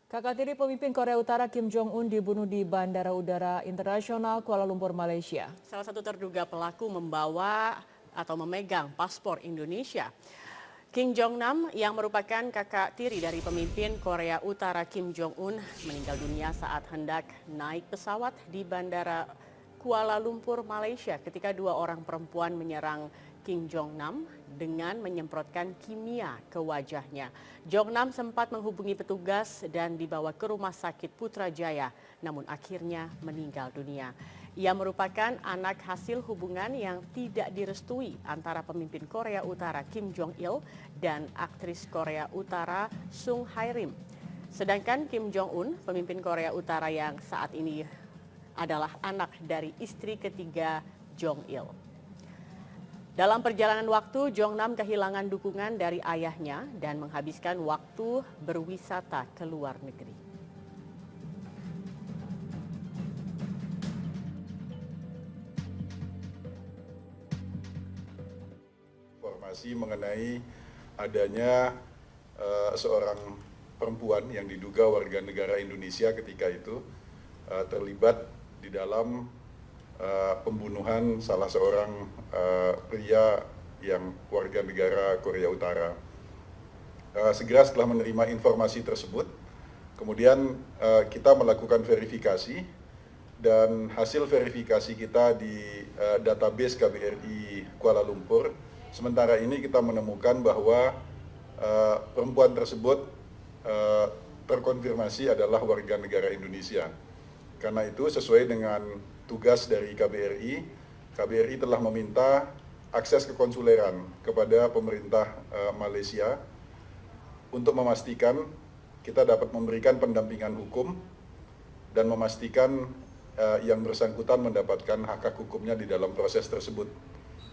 Kakak tiri pemimpin Korea Utara Kim Jong-un dibunuh di Bandara Udara Internasional Kuala Lumpur, Malaysia. Salah satu terduga pelaku membawa atau memegang paspor Indonesia. Kim Jong-nam yang merupakan kakak tiri dari pemimpin Korea Utara Kim Jong-un meninggal dunia saat hendak naik pesawat di Bandara Kuala Lumpur, Malaysia ketika dua orang perempuan menyerang Kim Jong-nam dengan menyemprotkan kimia ke wajahnya. Jong-nam sempat menghubungi petugas dan dibawa ke Rumah Sakit Putrajaya, namun akhirnya meninggal dunia. Ia merupakan anak hasil hubungan yang tidak direstui antara pemimpin Korea Utara Kim Jong-il dan aktris Korea Utara Sung Hai-rim. Sedangkan Kim Jong-un, pemimpin Korea Utara yang saat ini adalah anak dari istri ketiga Jong-il. Dalam perjalanan waktu, Jong-nam kehilangan dukungan dari ayahnya dan menghabiskan waktu berwisata ke luar negeri. Informasi mengenai adanya seorang perempuan yang diduga warga negara Indonesia ketika itu terlibat di dalam pembunuhan salah seorang pria yang warga negara Korea Utara. Segera setelah menerima informasi tersebut, kemudian kita melakukan verifikasi dan hasil verifikasi kita di database KBRI Kuala Lumpur. Sementara ini kita menemukan bahwa perempuan tersebut terkonfirmasi adalah warga negara Indonesia. Karena itu sesuai dengan tugas dari KBRI, KBRI telah meminta akses kekonsuleran kepada pemerintah Malaysia untuk memastikan kita dapat memberikan pendampingan hukum dan memastikan yang bersangkutan mendapatkan hak hukumnya di dalam proses tersebut.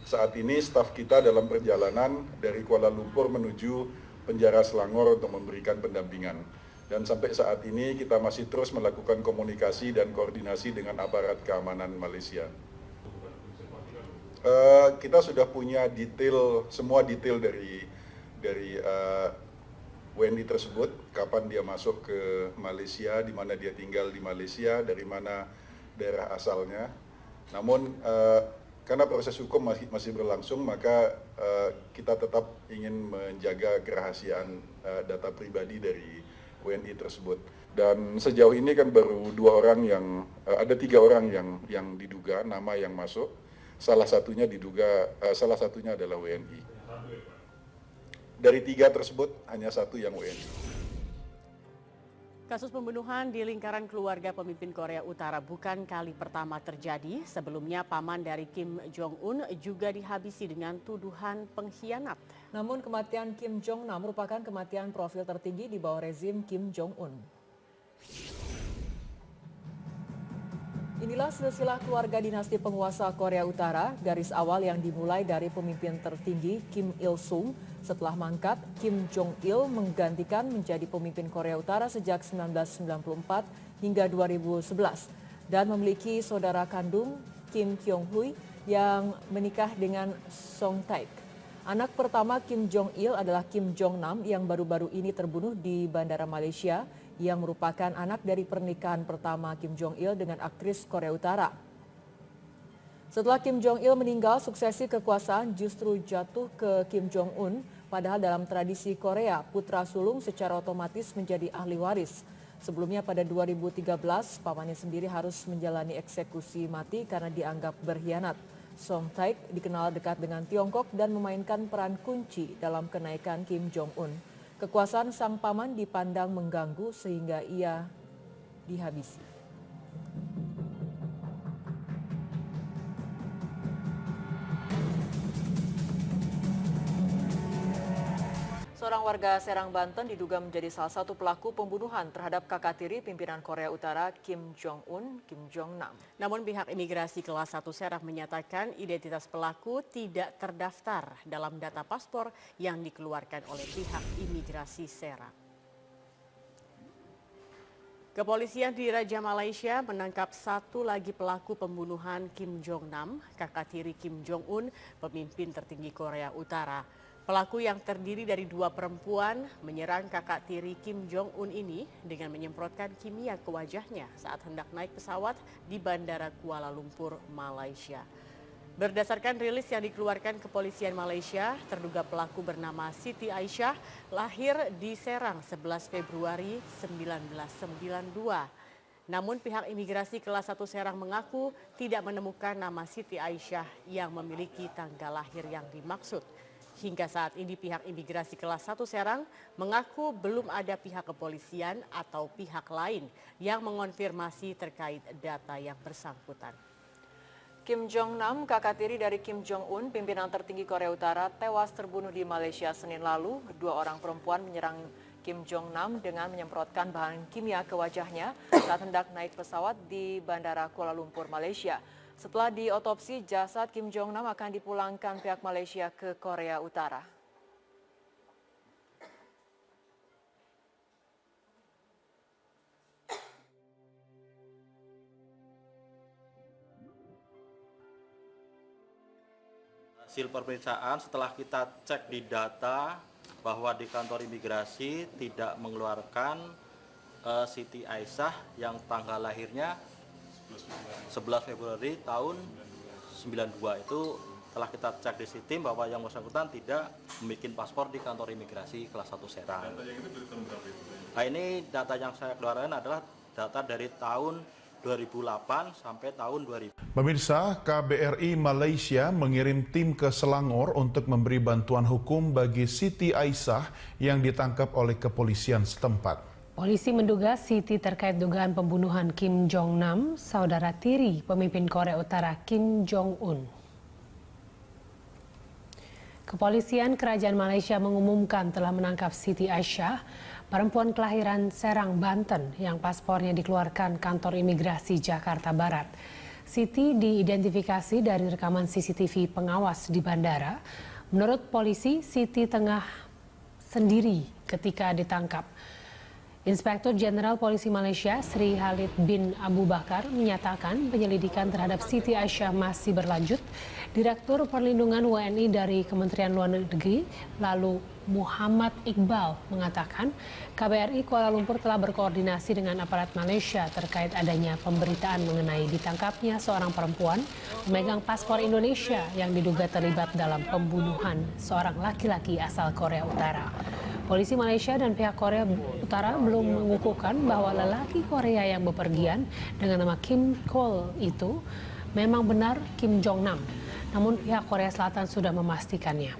Saat ini staf kita dalam perjalanan dari Kuala Lumpur menuju penjara Selangor untuk memberikan pendampingan. Dan sampai saat ini kita masih terus melakukan komunikasi dan koordinasi dengan aparat keamanan Malaysia. Kita sudah punya semua detail dari WNI tersebut, kapan dia masuk ke Malaysia, di mana dia tinggal di Malaysia, dari mana daerah asalnya. Namun karena proses hukum masih berlangsung, maka kita tetap ingin menjaga kerahasiaan data pribadi dari WNI tersebut. Dan sejauh ini kan baru ada tiga orang yang diduga nama yang masuk. Salah satunya adalah WNI. Dari tiga tersebut hanya satu yang WNI. Kasus pembunuhan di lingkaran keluarga pemimpin Korea Utara bukan kali pertama terjadi. Sebelumnya paman dari Kim Jong-un juga dihabisi dengan tuduhan pengkhianat. Namun kematian Kim Jong-nam merupakan kematian profil tertinggi di bawah rezim Kim Jong-un. Inilah silsilah keluarga dinasti penguasa Korea Utara, garis awal yang dimulai dari pemimpin tertinggi Kim Il-sung. Setelah mangkat, Kim Jong-il menggantikan menjadi pemimpin Korea Utara sejak 1994 hingga 2011 dan memiliki saudara kandung Kim Kyung-hui yang menikah dengan Song Taek. Anak pertama Kim Jong-il adalah Kim Jong-nam yang baru-baru ini terbunuh di Bandara Malaysia, yang merupakan anak dari pernikahan pertama Kim Jong-il dengan aktris Korea Utara. Setelah Kim Jong-il meninggal, suksesi kekuasaan justru jatuh ke Kim Jong-un, padahal dalam tradisi Korea, putra sulung secara otomatis menjadi ahli waris. Sebelumnya pada 2013, pamannya sendiri harus menjalani eksekusi mati karena dianggap berkhianat. Song Taek dikenal dekat dengan Tiongkok dan memainkan peran kunci dalam kenaikan Kim Jong-un. Kekuasaan sang paman dipandang mengganggu sehingga ia dihabisi. Seorang warga Serang, Banten diduga menjadi salah satu pelaku pembunuhan terhadap kakak tiri pimpinan Korea Utara Kim Jong-un, Kim Jong-nam. Namun pihak imigrasi kelas 1 Serang menyatakan identitas pelaku tidak terdaftar dalam data paspor yang dikeluarkan oleh pihak imigrasi Serang. Kepolisian di Raja Malaysia menangkap satu lagi pelaku pembunuhan Kim Jong-nam, kakak tiri Kim Jong-un, pemimpin tertinggi Korea Utara. Pelaku yang terdiri dari 2 perempuan menyerang kakak tiri Kim Jong-un ini dengan menyemprotkan kimia ke wajahnya saat hendak naik pesawat di Bandara Kuala Lumpur, Malaysia. Berdasarkan rilis yang dikeluarkan kepolisian Malaysia, terduga pelaku bernama Siti Aisyah lahir di Serang 11 Februari 1992. Namun pihak imigrasi kelas 1 Serang mengaku tidak menemukan nama Siti Aisyah yang memiliki tanggal lahir yang dimaksud. Hingga saat ini pihak imigrasi kelas 1 Serang mengaku belum ada pihak kepolisian atau pihak lain yang mengonfirmasi terkait data yang bersangkutan. Kim Jong-nam, kakak tiri dari Kim Jong-un, pimpinan tertinggi Korea Utara, tewas terbunuh di Malaysia Senin lalu. 2 orang perempuan menyerang Kim Jong-nam dengan menyemprotkan bahan kimia ke wajahnya saat hendak naik pesawat di Bandara Kuala Lumpur, Malaysia. Setelah diotopsi, jasad Kim Jong-nam akan dipulangkan pihak Malaysia ke Korea Utara. Hasil pemeriksaan setelah kita cek di data bahwa di kantor imigrasi tidak mengeluarkan Siti Aisyah yang tanggal lahirnya 11 Februari tahun 92 itu telah kita cek di sistem bahwa yang bersangkutan tidak membuat paspor di kantor imigrasi kelas 1 Serang. Nah, ini data yang saya keluarkan adalah data dari tahun 2008 sampai tahun 2000. Pemirsa, KBRI Malaysia mengirim tim ke Selangor untuk memberi bantuan hukum bagi Siti Aisyah yang ditangkap oleh kepolisian setempat. Polisi menduga Siti terkait dugaan pembunuhan Kim Jong-nam, saudara tiri pemimpin Korea Utara Kim Jong-un. Kepolisian Kerajaan Malaysia mengumumkan telah menangkap Siti Aisyah, perempuan kelahiran Serang, Banten yang paspornya dikeluarkan kantor imigrasi Jakarta Barat. Siti diidentifikasi dari rekaman CCTV pengawas di bandara. Menurut polisi, Siti tengah sendiri ketika ditangkap. Inspektur Jenderal Polisi Malaysia Sri Khalid bin Abu Bakar menyatakan penyelidikan terhadap Siti Aisyah masih berlanjut. Direktur Perlindungan WNI dari Kementerian Luar Negeri, lalu Muhammad Iqbal, mengatakan KBRI Kuala Lumpur telah berkoordinasi dengan aparat Malaysia terkait adanya pemberitaan mengenai ditangkapnya seorang perempuan memegang paspor Indonesia yang diduga terlibat dalam pembunuhan seorang laki-laki asal Korea Utara. Polisi Malaysia dan pihak Korea Utara belum mengukuhkan bahwa lelaki Korea yang bepergian dengan nama Kim Cole itu memang benar Kim Jong-nam. Namun pihak Korea Selatan sudah memastikannya.